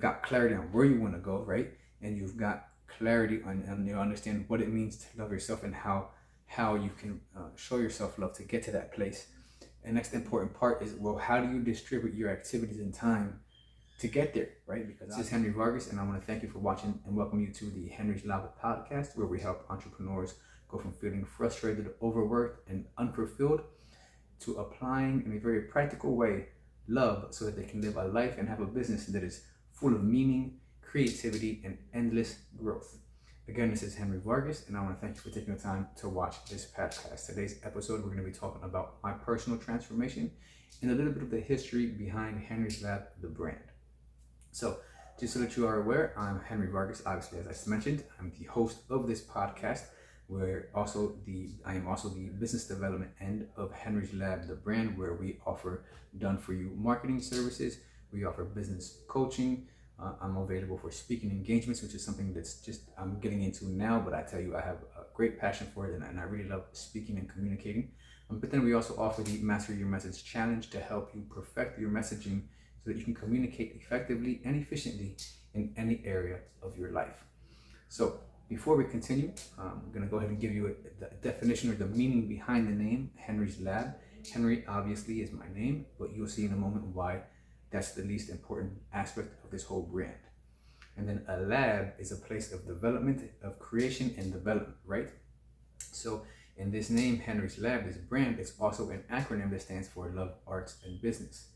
got clarity on where you want to go, right? And you've got clarity on you understand what it means to love yourself and how you can show yourself love to get to that place. And next important part is, well, how do you distribute your activities and time to get there, right? Because this is Henry Vargas, and I want to thank you for watching and welcome you to the Henry's Lava podcast, where we help entrepreneurs go from feeling frustrated, overworked, and unfulfilled to applying in a very practical way love so that they can live a life and have a business that is full of meaning, creativity, and endless growth. Again, this is Henry Vargas, and I want to thank you for taking the time to watch this podcast. Today's episode, we're going to be talking about my personal transformation and a little bit of the history behind Henry's Lab, the brand. So, just so that you are aware, I'm Henry Vargas. Obviously, as I mentioned, I'm the host of this podcast, where I am also the business development end of Henry's Lab, the brand, where we offer done for you marketing services. We offer business coaching. I'm available for speaking engagements, which is something that's just I'm getting into now. But I tell you, I have a great passion for it, and I really love speaking and communicating. But then we also offer the Master Your Message Challenge to help you perfect your messaging so that you can communicate effectively and efficiently in any area of your life. So before we continue, I'm going to go ahead and give you the definition or the meaning behind the name Henry's Lab. Henry obviously is my name, but you'll see in a moment why that's the least important aspect of this whole brand. And then a lab is a place of development, of creation and development, right? So in this name, Henry's Lab, this brand, is also an acronym that stands for Love, Arts, and Business.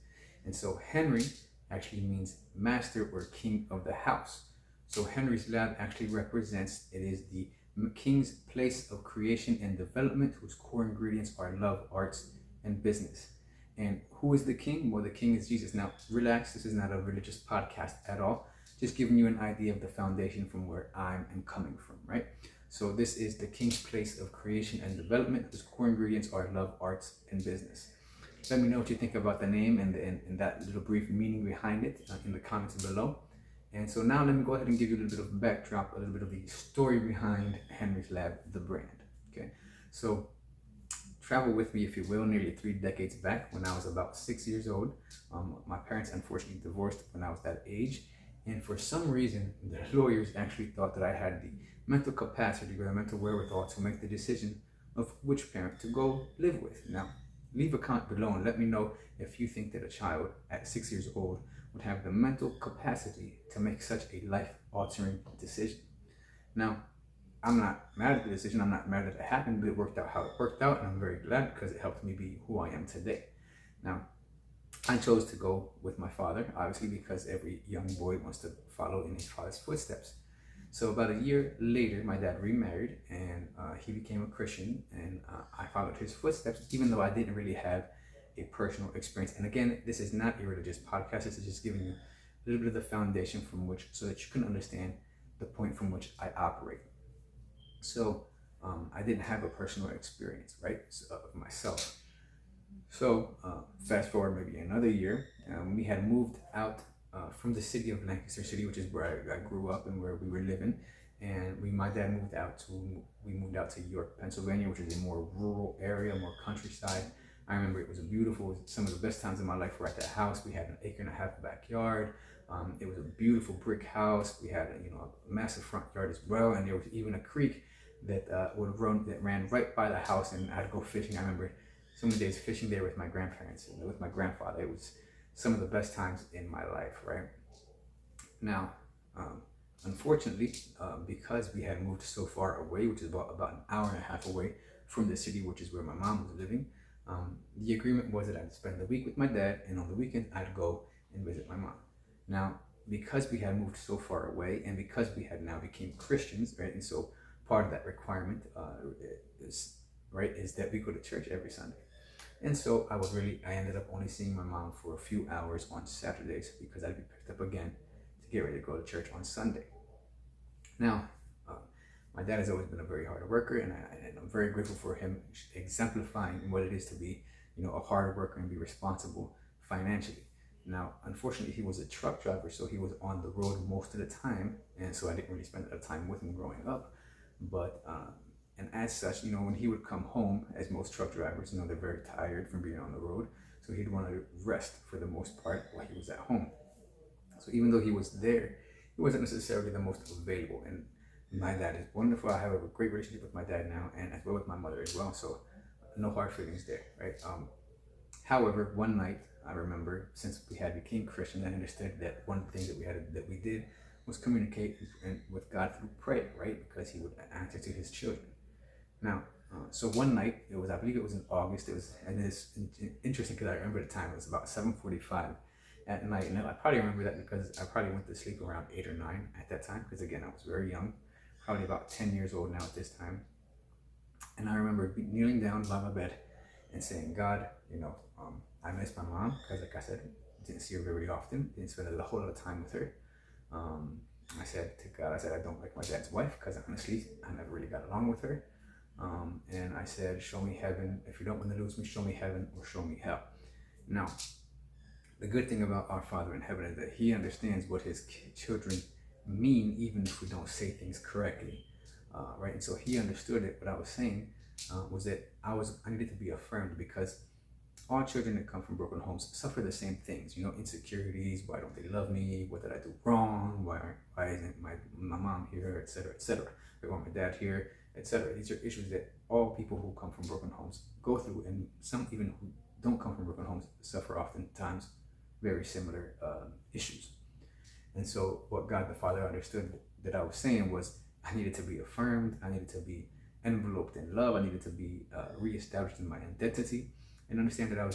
And so Henry actually means master or king of the house. So Henry's Lab actually represents, it is the king's place of creation and development whose core ingredients are love, arts, and business. And who is the king? Well, the king is Jesus. Now, relax. This is not a religious podcast at all. Just giving you an idea of the foundation from where I am coming from, right? So this is the king's place of creation and development whose core ingredients are love, arts, and business. Let me know what you think about the name and that little brief meaning behind it in the comments below. And so now let me go ahead and give you a little bit of backdrop, a little bit of the story behind Henry's Lab, the brand. Okay, so travel with me, if you will, nearly 3 decades back when I was about 6 years old. My parents unfortunately divorced when I was that age. And for some reason, the lawyers actually thought that I had the mental capacity or the mental wherewithal to make the decision of which parent to go live with. Now, leave a comment below and let me know if you think that a child at 6 years old would have the mental capacity to make such a life-altering decision. Now, I'm not mad at the decision. I'm not mad that it happened, but it worked out how it worked out, and I'm very glad because it helped me be who I am today. Now, I chose to go with my father, obviously, because every young boy wants to follow in his father's footsteps. So about a year later, my dad remarried, and he became a Christian, and I followed his footsteps, even though I didn't really have a personal experience. And again, this is not a religious podcast. This is just giving you a little bit of the foundation from which, so that you can understand the point from which I operate. So I didn't have a personal experience, right, of myself. So fast forward maybe another year, we had moved out from the city of Lancaster City, which is where I grew up and where we were living. And my dad we moved out to York, Pennsylvania, which is a more rural area, more countryside. I remember it was beautiful. Some of the best times of my life were at that house. We had an 1.5 acre backyard. It was a beautiful brick house. We had a massive front yard as well, and there was even a creek that ran right by the house, and I'd go fishing. I remember so many days fishing there with my grandparents and with my grandfather. It was some of the best times in my life, right? Now, unfortunately, because we had moved so far away, which is about an hour and a half away from the city, which is where my mom was living, the agreement was that I'd spend the week with my dad, and on the weekend I'd go and visit my mom. Now, because we had moved so far away, and because we had now became Christians, right, and so part of that requirement is that we go to church every Sunday. And so I ended up only seeing my mom for a few hours on Saturdays because I'd be picked up again to get ready to go to church on Sunday. Now, my dad has always been a very hard worker, and I'm very grateful for him exemplifying what it is to be, a hard worker and be responsible financially. Now, unfortunately, he was a truck driver, so he was on the road most of the time, and so I didn't really spend a lot of time with him growing up. But and as such, when he would come home, as most truck drivers, they're very tired from being on the road, so he'd want to rest for the most part while he was at home. So even though he was there, he wasn't necessarily the most available. And my dad is wonderful. I have a great relationship with my dad now, and as well with my mother as well. So no hard feelings there, right? However, one night I remember, since we had became Christian, I understood that one thing that we did was communicate with God through prayer, right? Because He would answer to His children. Now, so one night, I believe it was in August. And it's interesting because I remember the time. It was about 7:45 at night, and I probably remember that because I probably went to sleep around 8 or 9 at that time. Because again, I was very young, probably about 10 years old now at this time. And I remember kneeling down by my bed and saying, God, I miss my mom because, like I said, didn't see her very often. Didn't spend a whole lot of time with her. I said to God, I don't like my dad's wife because honestly, I never really got along with her. And I said, show me heaven. If you don't want to lose me, show me heaven or show me hell. Now, the good thing about our Father in heaven is that He understands what His children mean, even if we don't say things correctly, right? And so He understood it. What I was saying was that I needed to be affirmed, because all children that come from broken homes suffer the same things, insecurities. Why don't they love me? What did I do wrong? Why isn't my mom here, etc., etc.? Why won't my dad here, etc.? These are issues that all people who come from broken homes go through, and some even who don't come from broken homes suffer oftentimes very similar issues. And so what God the Father understood that I was saying was, I needed to be affirmed, I needed to be enveloped in love, I needed to be reestablished in my identity, and understand that I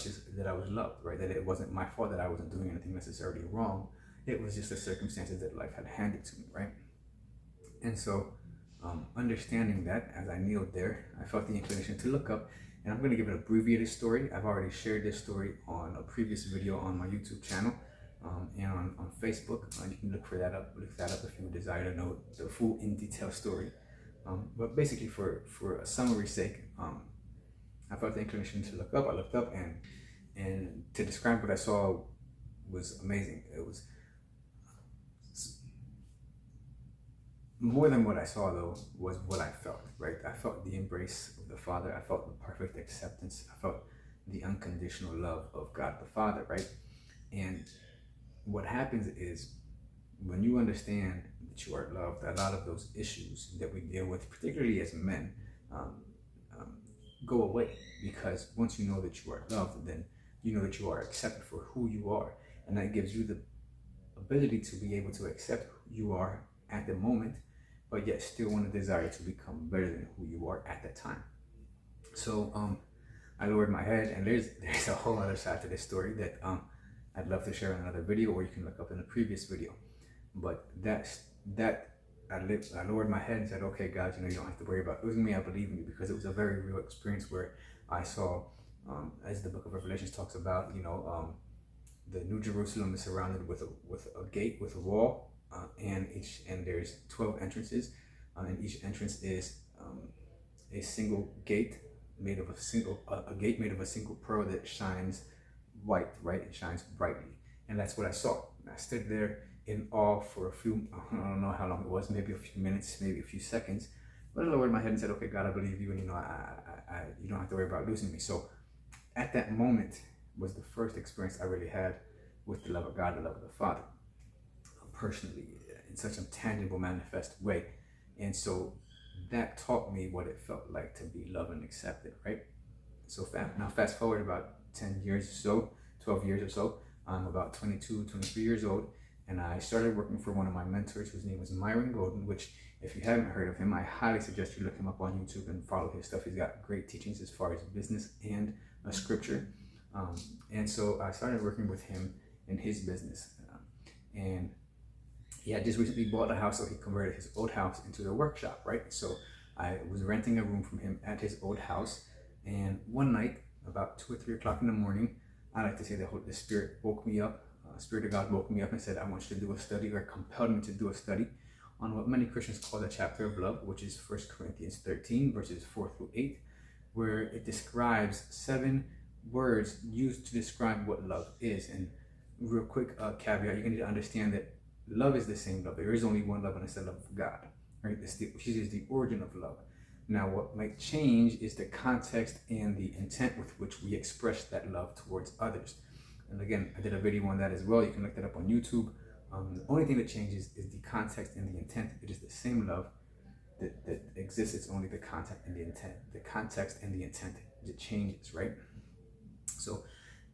was loved, right? That it wasn't my fault, that I wasn't doing anything necessarily wrong. It was just the circumstances that life had handed to me, right? And so understanding that, as I kneeled there, I felt the inclination to look up, and I'm going to give an abbreviated story. I've already shared this story on a previous video on my YouTube channel and on Facebook. You can look that up if you desire to know the full in detail story. But basically, for a summary's sake, I felt the inclination to look up. I looked up, and to describe what I saw was amazing. It was more than what I saw, though, was what I felt, right? I felt the embrace of the Father. I felt the perfect acceptance. I felt the unconditional love of God the Father, right? And what happens is, when you understand that you are loved, a lot of those issues that we deal with, particularly as men, go away. Because once you know that you are loved, then you know that you are accepted for who you are. And that gives you the ability to be able to accept who you are at the moment, but yet still want to desire to become better than who you are at that time. So I lowered my head, and there's a whole other side to this story that I'd love to share in another video, or you can look up in the previous video. But I lowered my head and said, okay, God, you don't have to worry about losing me. I believe in you, because it was a very real experience where I saw, as the book of Revelations talks about, the New Jerusalem is surrounded with a gate, with a wall, and there's 12 entrances, and each entrance is a single gate made of a gate made of a single pearl that shines white, right? It shines brightly, and that's what I saw. I stood there in awe for a few, I don't know how long it was, maybe a few minutes, maybe a few seconds. But I lowered my head and said, okay, God, I believe you, and you don't have to worry about losing me. So at that moment was the first experience I really had with the love of God, the love of the Father, personally, in such a tangible, manifest way. And so that taught me what it felt like to be loved and accepted, right? So now fast forward about 10 years or so, 12 years or so, I'm about 22, 23 years old, and I started working for one of my mentors, whose name was Myron Golden, which, if you haven't heard of him, I highly suggest you look him up on YouTube and follow his stuff. He's got great teachings as far as business and scripture. And so I started working with him in his business. And he had just recently bought a house, so he converted his old house into a workshop, right? So I was renting a room from him at his old house. And one night, about 2 or 3 o'clock in the morning, I like to say that the Spirit woke me up. Spirit of God woke me up and said, I want you to do a study, or compelled me to do a study on what many Christians call the chapter of love, which is 1 Corinthians 13, verses 4 through 8, where it describes 7 words used to describe what love is. And real quick caveat, you need to understand that love is the same love. There is only one love, and it's the love of God, right? Which is the origin of love. Now, what might change is the context and the intent with which we express that love towards others. And again, I did a video on that as well. You can look that up on YouTube. The only thing that changes is the context and the intent. It is the same love that exists. It's only the context and the intent. The context and the intent, it changes, right? So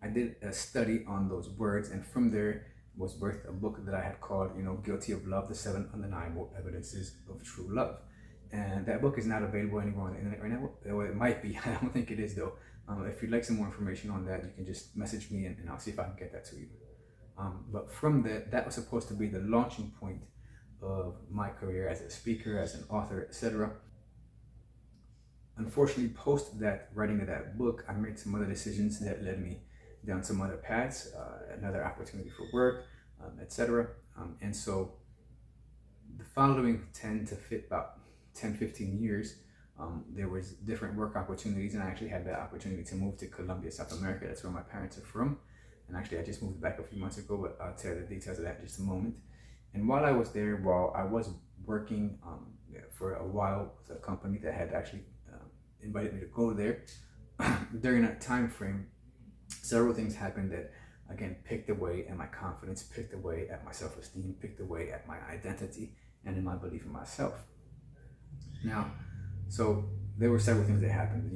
I did a study on those words, and from there was birthed a book that I had called, Guilty of Love, the 7 Undeniable Evidences of True Love. And that book is not available anywhere on the internet right now. Well, it might be. I don't think it is, though. If you'd like some more information on that, you can just message me, and I'll see if I can get that to you. But from that was supposed to be the launching point of my career as a speaker, as an author, etc. Unfortunately, post that writing of that book, I made some other decisions that led me down some other paths, another opportunity for work, etc. And so the following 10 to fit about 10, 15 years, there was different work opportunities, and I actually had the opportunity to move to Colombia, South America. That's where my parents are from. And actually, I just moved back a few months ago, but I'll tell you the details of that in just a moment. And while I was there, while I was working for a while with a company that had actually invited me to go there, during that time frame, several things happened that, again, picked away at my confidence, picked away at my self-esteem, picked away at my identity, and in my belief in myself. Now, so there were several things that happened,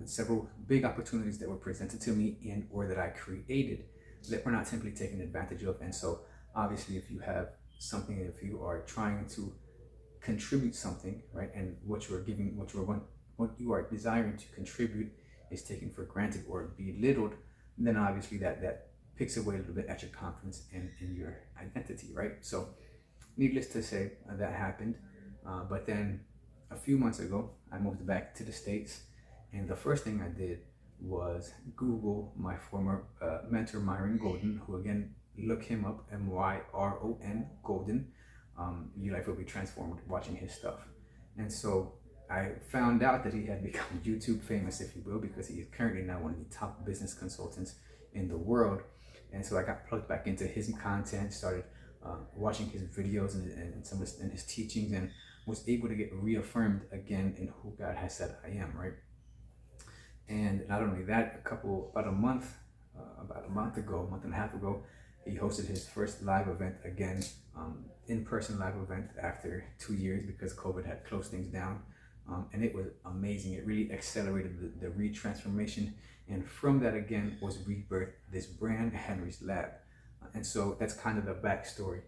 several big opportunities that were presented to me or that I created that were not simply taken advantage of. And so obviously, if you have something, if you are trying to contribute something, right, and what you are desiring to contribute is taken for granted or belittled, then obviously that picks away a little bit at your confidence and in your identity, right? So needless to say, that happened. But then a few months ago, I moved back to the States, and the first thing I did was Google my former mentor, Myron Golden, who, again, look him up, Myron Golden. Your life will be transformed watching his stuff. And so I found out that he had become YouTube famous, if you will, because he is currently now one of the top business consultants in the world. And so I got plugged back into his content, started watching his videos and some of his teachings, and was able to get reaffirmed again in who God has said I am, right? And not only that, about a month and a half ago, he hosted his first live event again, in-person live event after 2 years because COVID had closed things down. And it was amazing. It really accelerated the retransformation. And from that, again, was rebirthed this brand, Henry's Lab. And so that's kind of the backstory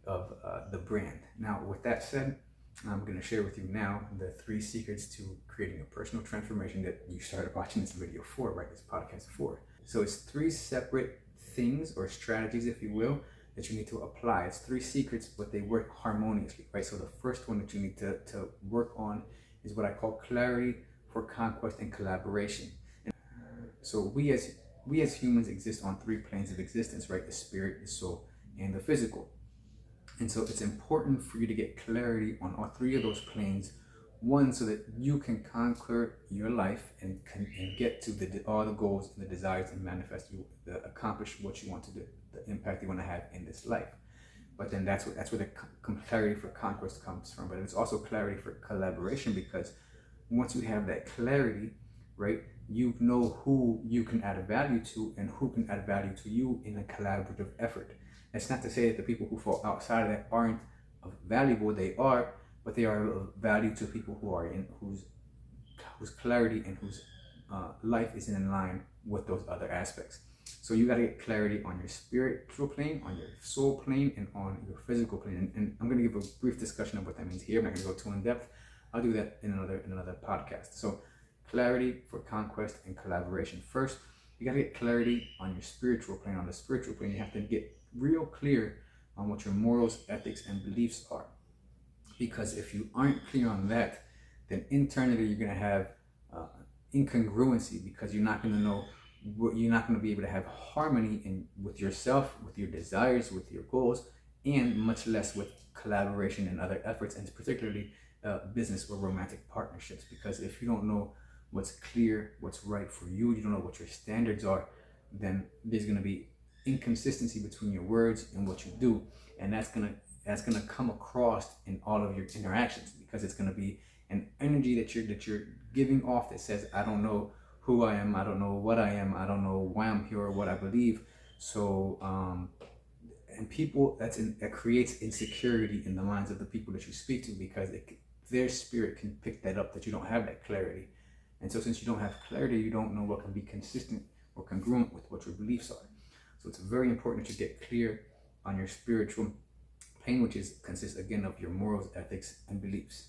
of the brand. Now, with that said, I'm going to share with you now the 3 secrets to creating a personal transformation that you started watching this video for, right? This podcast for. So it's 3 separate things or strategies, if you will, that you need to apply. It's 3 secrets, but they work harmoniously, right? So the first one that you need to work on is what I call clarity for conquest and collaboration. And so we as humans exist on 3 planes of existence, right? The spirit, the soul, and the physical. And so it's important for you to get clarity on all 3 of those planes. One, so that you can conquer your life and get to all the goals and the desires and manifest accomplish what you want to do, the impact you want to have in this life. But then that's where the clarity for conquest comes from. But it's also clarity for collaboration, because once you have that clarity, right, you know who you can add value to and who can add value to you in a collaborative effort. That's not to say that the people who fall outside of that aren't valuable. They are, but they are of value to people who are in whose clarity and whose life is in line with those other aspects. So you got to get clarity on your spiritual plane, on your soul plane, and on your physical plane. And I'm going to give a brief discussion of what that means here. I'm not going to go too in depth. I'll do that in another podcast. So clarity for conquest and collaboration. First, you got to get clarity on your spiritual plane. On the spiritual plane, you have to get real clear on what your morals, ethics, and beliefs are. Because if you aren't clear on that, then internally you're going to have incongruency, because you're not going to know, you're not going to be able to have harmony with yourself, with your desires, with your goals, and much less with collaboration and other efforts, and particularly business or romantic partnerships. Because if you don't know what's clear, what's right for you, you don't know what your standards are, then there's going to be inconsistency between your words and what you do, and that's gonna come across in all of your interactions, because it's gonna be an energy that you're giving off that says, I don't know who I am, I don't know what I am, I don't know why I'm here or what I believe. So and people that creates insecurity in the minds of the people that you speak to, because their spirit can pick that up, that you don't have that clarity. And so since you don't have clarity, you don't know what can be consistent or congruent with what your beliefs are. So it's very important that you get clear on your spiritual plane, which consists again of your morals, ethics, and beliefs.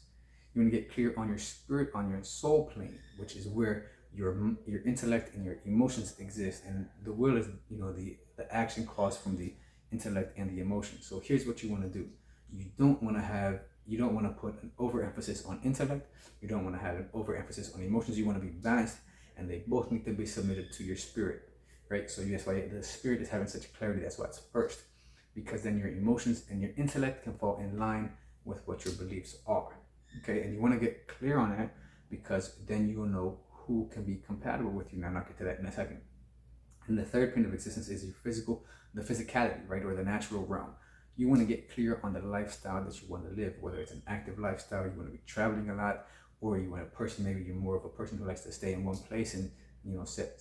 You want to get clear on your spirit, on your soul plane, which is where your intellect and your emotions exist, and the will is, the action caused from the intellect and the emotion. So here's what you want to do. You don't want to put an overemphasis on intellect. You don't want to have an overemphasis on emotions. You want to be balanced, and they both need to be submitted to your spirit, right? So that's why the spirit is having such clarity. That's why it's first, because then your emotions and your intellect can fall in line with what your beliefs are. Okay, and you want to get clear on that, because then you'll know who can be compatible with you. Now, I'll get to that in a second. And the third plane of existence is the physicality, right, or the natural realm. You want to get clear on the lifestyle that you want to live, whether it's an active lifestyle, you want to be traveling a lot, or you want a person, maybe you're more of a person who likes to stay in one place and, set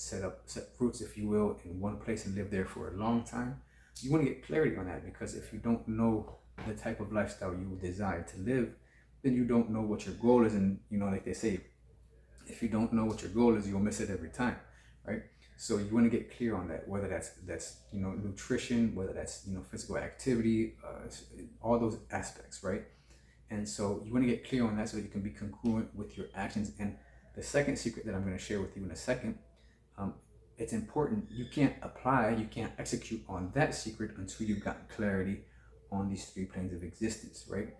roots, if you will, in one place and live there for a long time. You want to get clarity on that, because if you don't know the type of lifestyle you desire to live, then you don't know what your goal is. And, like they say, if you don't know what your goal is, you'll miss it every time, right? So you want to get clear on that, whether that's nutrition, whether that's physical activity, all those aspects, right? And so you want to get clear on that so that you can be congruent with your actions. And the second secret that I'm going to share with you in a second, it's important. You can't execute on that secret until you've gotten clarity on these three planes of existence, right?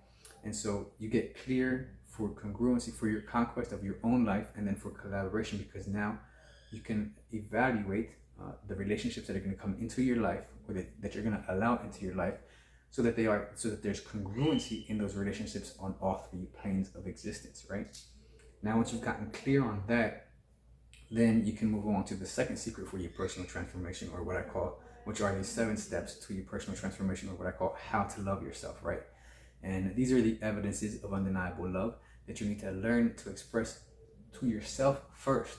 And so you get clear for congruency, for your conquest of your own life, and then for collaboration, because now you can evaluate the relationships that are going to come into your life, or that you're going to allow into your life, so that there's congruency in those relationships on all three planes of existence, right? Now, once you've gotten clear on that, then you can move on to the second secret for your personal transformation, or which are these 7 steps to your personal transformation, or what I call how to love yourself, right? And these are the evidences of undeniable love that you need to learn to express to yourself first.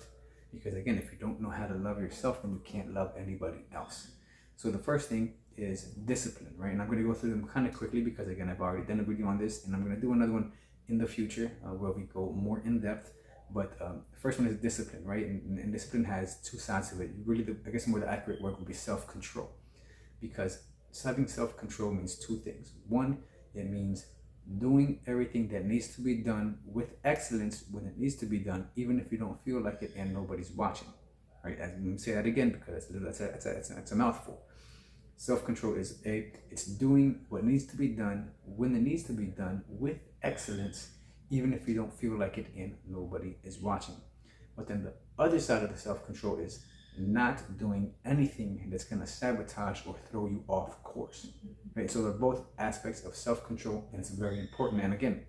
Because again, if you don't know how to love yourself, then you can't love anybody else. So the first thing is discipline, right? And I'm going to go through them kind of quickly, because again, I've already done a video on this, and I'm going to do another one in the future where we go more in depth. But the first one is discipline, right? And discipline has 2 sides to it. I guess more the accurate word would be self-control, because having self-control means 2 things. One, it means doing everything that needs to be done with excellence when it needs to be done, even if you don't feel like it and nobody's watching, right? Let me say that again, because that's a mouthful. Self-control it's doing what needs to be done when it needs to be done with excellence, even if you don't feel like it and nobody is watching. But then the other side of the self-control is not doing anything that's going to sabotage or throw you off course, right? So they're both aspects of self-control, and it's very important. And again,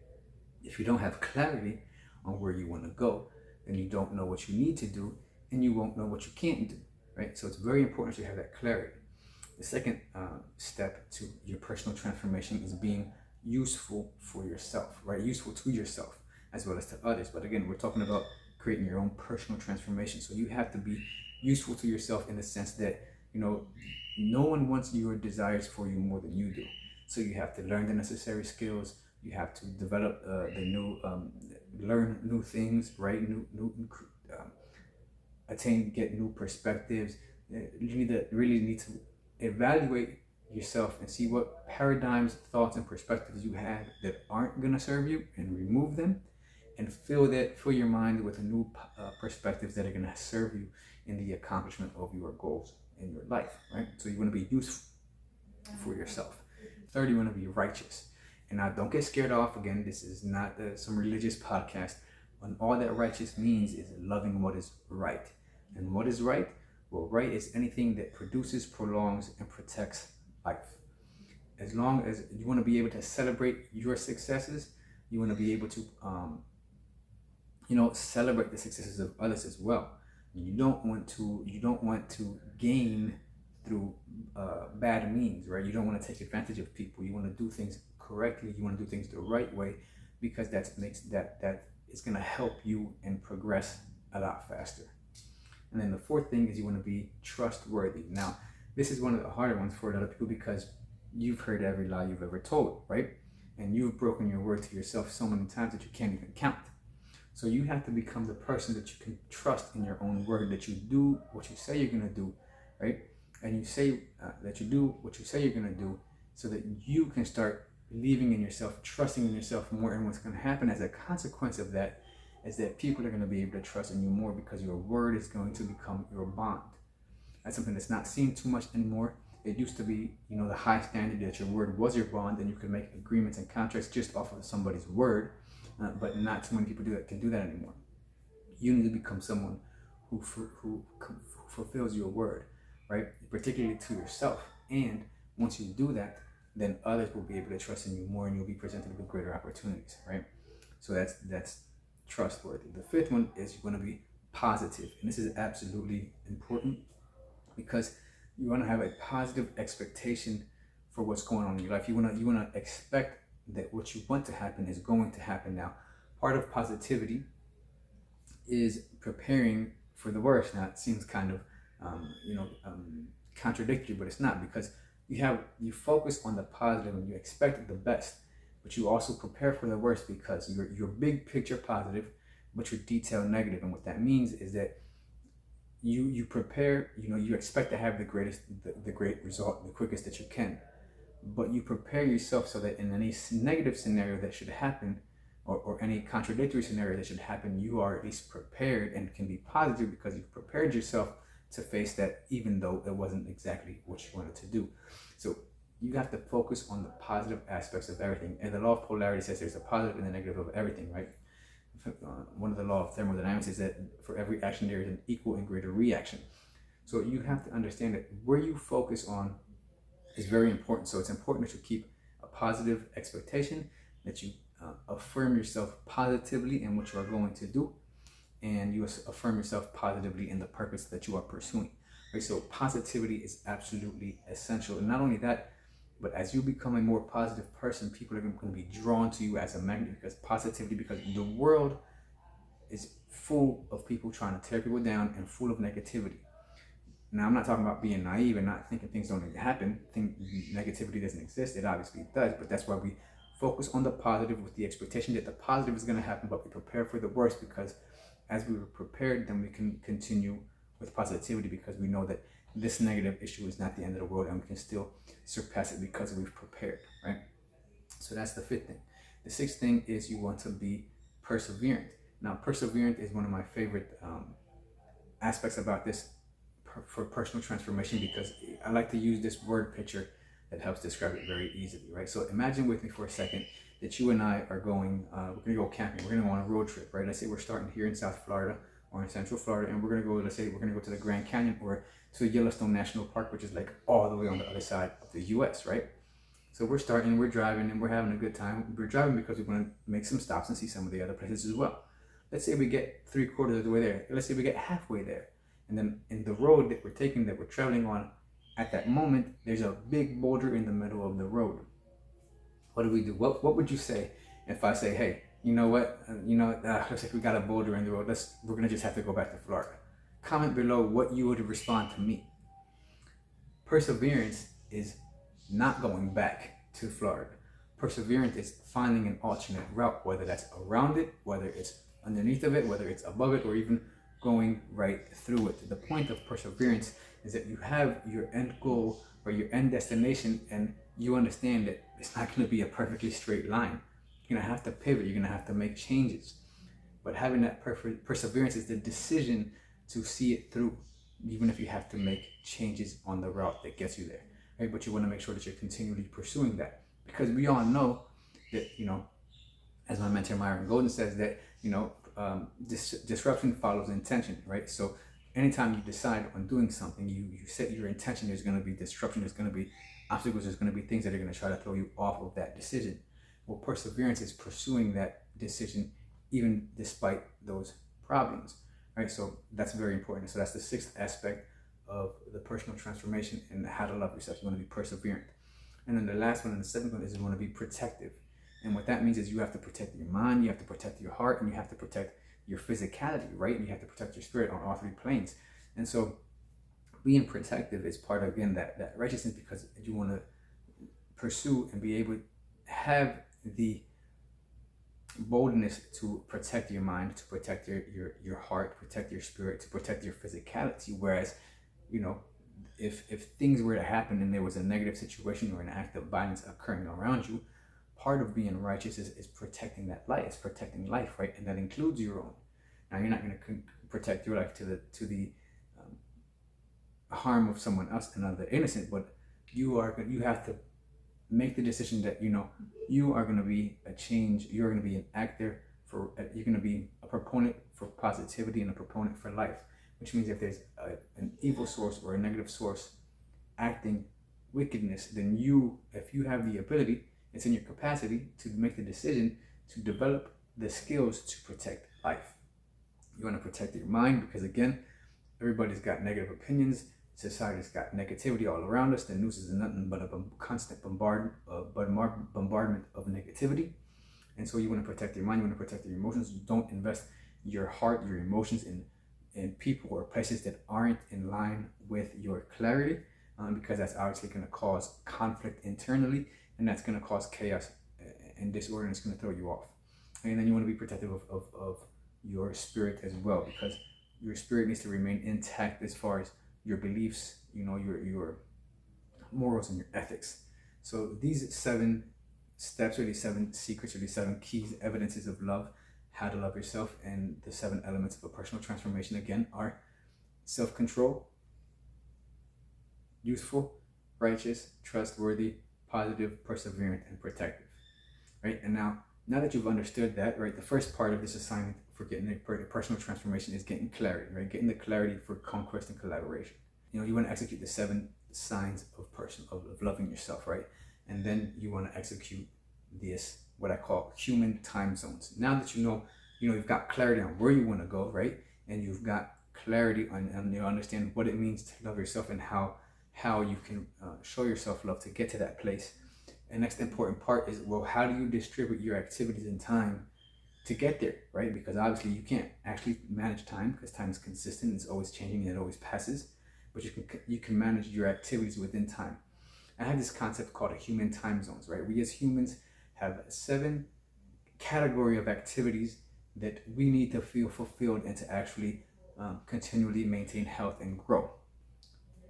if you don't have clarity on where you want to go, then you don't know what you need to do, and you won't know what you can't do, right? So it's very important to have that clarity. The second step to your personal transformation is being useful for yourself, right? Useful to yourself as well as to others. But again, we're talking about creating your own personal transformation. So you have to be useful to yourself in the sense that, no one wants your desires for you more than you do. So you have to learn the necessary skills. You have to develop learn new things, right? Get new perspectives. You really need to evaluate yourself and see what paradigms, thoughts, and perspectives you have that aren't going to serve you, and remove them, and fill your mind with new perspectives that are going to serve you in the accomplishment of your goals in your life, right? So you want to be useful for yourself. Third, you want to be righteous. And now, don't get scared off. Again, this is not some religious podcast. And all that righteous means is loving what is right. And what is right? Well, right is anything that produces, prolongs, and protects life. As long as you want to be able to celebrate your successes, you want to be able to, celebrate the successes of others as well. You don't want to gain through bad means, right? You don't want to take advantage of people. You want to do things correctly. You want to do things the right way, because that is going to help you and progress a lot faster. And then the fourth thing is you want to be trustworthy. Now, this is one of the harder ones for a lot of people, because you've heard every lie you've ever told, right? And you've broken your word to yourself so many times that you can't even count. So you have to become the person that you can trust in your own word, that you do what you say you're going to do, right? And you say that you do what you say you're going to do, so that you can start believing in yourself, trusting in yourself more. And what's going to happen as a consequence of that is that people are going to be able to trust in you more, because your word is going to become your bond. That's something that's not seen too much anymore. It used to be, the high standard that your word was your bond, and you could make agreements and contracts just off of somebody's word. But not too many people can do that anymore. You need to become someone who fulfills your word, right? Particularly to yourself. And once you do that, then others will be able to trust in you more, and you'll be presented with greater opportunities, right? So that's trustworthy. The fifth one is you're going to be positive, and this is absolutely important, because you want to have a positive expectation for what's going on in your life. You want to expect that what you want to happen is going to happen. Now, part of positivity is preparing for the worst. Now, it seems kind of contradictory, but it's not, because you focus on the positive and you expect the best, but you also prepare for the worst, because you're big picture positive, but you're detailed negative. And what that means is that you prepare, you expect to have the great result the quickest that you can, but you prepare yourself so that in any negative scenario that should happen, or any contradictory scenario that should happen, you are at least prepared and can be positive, because you've prepared yourself to face that, even though it wasn't exactly what you wanted to do. So you have to focus on the positive aspects of everything. And the law of polarity says there's a positive and a negative of everything, right? One of the law of thermodynamics is that for every action there is an equal and greater reaction. So you have to understand that where you focus on is very important. So it's important that you keep a positive expectation, that you affirm yourself positively in what you are going to do, and you affirm yourself positively in the purpose that you are pursuing. Right? So positivity is absolutely essential. And not only that, but as you become a more positive person, people are going to be drawn to you as a magnet, because the world is full of people trying to tear people down and full of negativity. Now, I'm not talking about being naive and not thinking things don't happen. Negativity doesn't exist. It obviously does, but that's why we focus on the positive with the expectation that the positive is going to happen, but we prepare for the worst, because as we were prepared, then we can continue with positivity, because we know that this negative issue is not the end of the world, and we can still surpass it because we've prepared, right? So that's the fifth thing. The sixth thing is you want to be perseverant. Now, perseverant is one of my favorite aspects about this for personal transformation, because I like to use this word picture that helps describe it very easily, right? So imagine with me for a second that you and I are going, we're gonna go camping, we're gonna go on a road trip, right? Let's say we're starting here in South Florida or in Central Florida, and we're gonna go, let's say we're gonna go to the Grand Canyon or to Yellowstone National Park, which is like all the way on the other side of the US, right? So we're driving, and we're having a good time. We're driving because we want to make some stops and see some of the other places as well. Let's say we get 3/4 of the way there. Let's say we get halfway there. And then in the road that we're traveling on, at that moment, there's a big boulder in the middle of the road. What do we do? What would you say if I say, hey, you know what? Looks like we got a boulder in the road. We're going to just have to go back to Florida. Comment below what you would respond to me. Perseverance is not going back to Florida. Perseverance is finding an alternate route, whether that's around it, whether it's underneath of it, whether it's above it, or even going right through it. The point of perseverance is that you have your end goal or your end destination, and you understand that it's not going to be a perfectly straight line. You're going to have to pivot. You're going to have to make changes. But having that perseverance is the decision to see it through, even if you have to make changes on the route that gets you there. Right? But you want to make sure that you're continually pursuing that, because we all know that, as my mentor Myron Golden says, that disruption follows intention, right? So anytime you decide on doing something, you set your intention. There's going to be disruption. There's going to be obstacles. There's going to be things that are going to try to throw you off of that decision. Well, perseverance is pursuing that decision even despite those problems, right? So that's very important. So that's the sixth aspect of the personal transformation and how to love yourself. You want to be perseverant. And then the last one and the seventh one is you want to be protective. And what that means is you have to protect your mind, you have to protect your heart, and you have to protect your physicality, right? And you have to protect your spirit on all three planes. And so being protective is part of, again, that righteousness, because you want to pursue and be able to have the boldness to protect your mind, to protect your heart, protect your spirit, to protect your physicality. Whereas, you know, if things were to happen and there was a negative situation or an act of violence occurring around you, part of being righteous is protecting that life. It's protecting life, right? And that includes your own. Now, you're not going to protect your life to the harm of someone else, another innocent, but you have to make the decision that you are going to be a change. You're going to be an actor for. You're going to be a proponent for positivity and a proponent for life. Which means if there's an evil source or a negative source acting wickedness, then if you have the ability, it's in your capacity to make the decision to develop the skills to protect life. You want to protect your mind because, again, everybody's got negative opinions. Society's got negativity all around us. The news is nothing but a constant bombardment of negativity. And so you want to protect your mind. You want to protect your emotions. You don't invest your heart, your emotions in people or places that aren't in line with your clarity, because that's obviously going to cause conflict internally, and that's going to cause chaos and disorder, and it's going to throw you off. And then you want to be protective of your spirit as well, because your spirit needs to remain intact as far as your beliefs, your morals and your ethics. So these 7 steps, or these 7 secrets, or these 7 keys, evidences of love, how to love yourself, and the 7 elements of a personal transformation, again, are self-control, useful, righteous, trustworthy, positive, perseverant, and protective. Right? And now that you've understood that, right, the first part of this assignment for getting a personal transformation is getting clarity, right? Getting the clarity for conquest and collaboration. You want to execute the 7 signs of loving yourself, right? And then you want to execute this, what I call human time zones. Now that you've got clarity on where you want to go, right? And you've got clarity on you understand what it means to love yourself and how you can show yourself love to get to that place. And next important part is, well, how do you distribute your activities and time to get there, right? Because obviously you can't actually manage time, because time is consistent, it's always changing, and it always passes. But you can manage your activities within time. I have this concept called a human time zones, right? We as humans have 7 category of activities that we need to feel fulfilled and to actually continually maintain health and grow.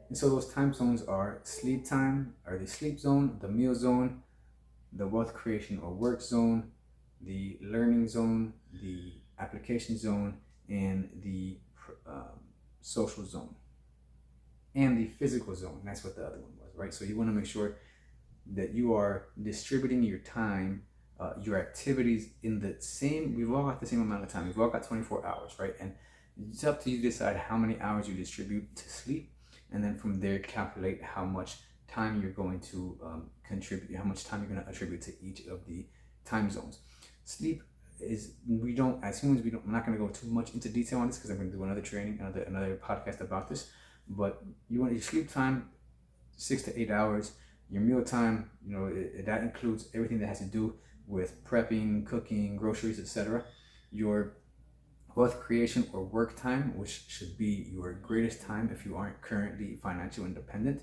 And so those time zones are sleep time, or the sleep zone, the meal zone, the wealth creation or work zone, the learning zone, the application zone, and the social zone, and the physical zone. That's what the other one was, right? So you want to make sure that you are distributing your time, your activities in the same. We've all got the same amount of time. We've all got 24 hours, right? And it's up to you to decide how many hours you distribute to sleep, and then from there calculate how much time you're going to contribute, how much time you're going to attribute to each of the time zones. Sleep is, as humans, I'm not going to go too much into detail on this because I'm going to do another training, another podcast about this. But you want your sleep time 6 to 8 hours. Your meal time, that includes everything that has to do with prepping, cooking, groceries, etc. Your wealth creation or work time, which should be your greatest time if you aren't currently financially independent.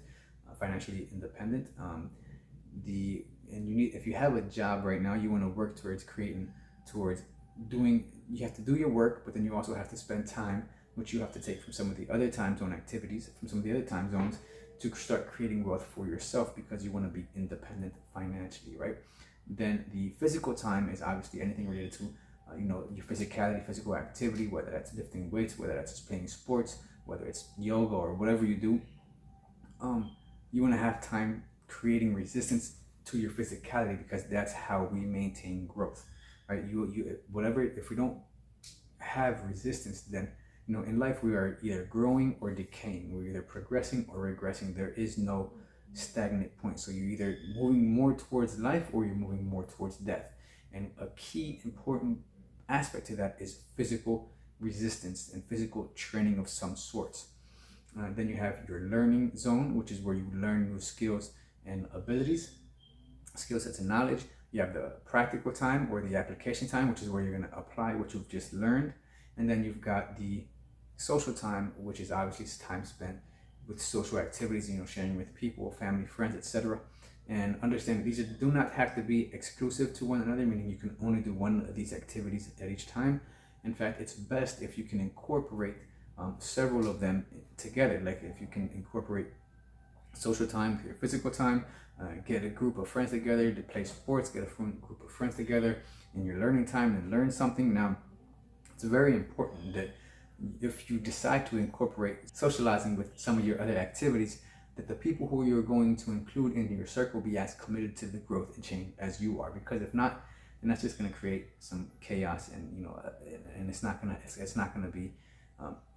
If you have a job right now, you want to work towards doing. You have to do your work, but then you also have to spend time, which you have to take from some of the other time zone activities, from some of the other time zones, to start creating wealth for yourself, because you want to be independent financially, right? Then the physical time is obviously anything related to your physicality, physical activity, whether that's lifting weights, whether that's playing sports, whether it's yoga or whatever you do. You want to have time creating resistance to your physicality, because that's how we maintain growth, right? If we don't have resistance, then in life we are either growing or decaying. We're either progressing or regressing. There is no stagnant point. So you're either moving more towards life or you're moving more towards death. And a key important aspect to that is physical resistance and physical training of some sorts. Then you have your learning zone, which is where you learn new skills and abilities, skill sets and knowledge. You have the practical time or the application time, which is where you're going to apply what you've just learned. And then you've got the social time, which is obviously time spent with social activities, sharing with people, family, friends, etc. And understand these do not have to be exclusive to one another, meaning you can only do one of these activities at each time. In fact, it's best if you can incorporate several of them together. Like if you can incorporate social time, your physical time, get a group of friends together to play sports, get a group of friends together in your learning time and learn something. Now, it's very important that if you decide to incorporate socializing with some of your other activities, that the people who you're going to include in your circle be as committed to the growth and change as you are. Because if not, then that's just going to create some chaos, and and it's not going to be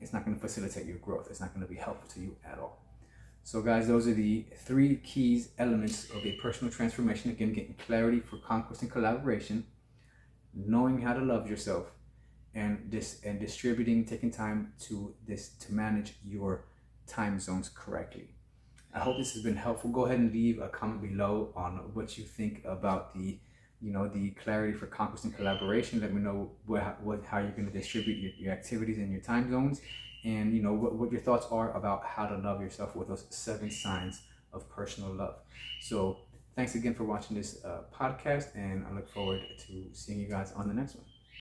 it's not going to facilitate your growth. It's not going to be helpful to you at all. So guys, those are the 3 keys elements of a personal transformation. Again, getting clarity for conquest and collaboration, knowing how to love yourself, and distributing, taking time to manage your time zones correctly. I hope this has been helpful. Go ahead and leave a comment below on what you think about the clarity for conquest and collaboration. Let me know how you're going to distribute your activities and your time zones, and what your thoughts are about how to love yourself with those 7 signs of personal love. So thanks again for watching this podcast, and I look forward to seeing you guys on the next one.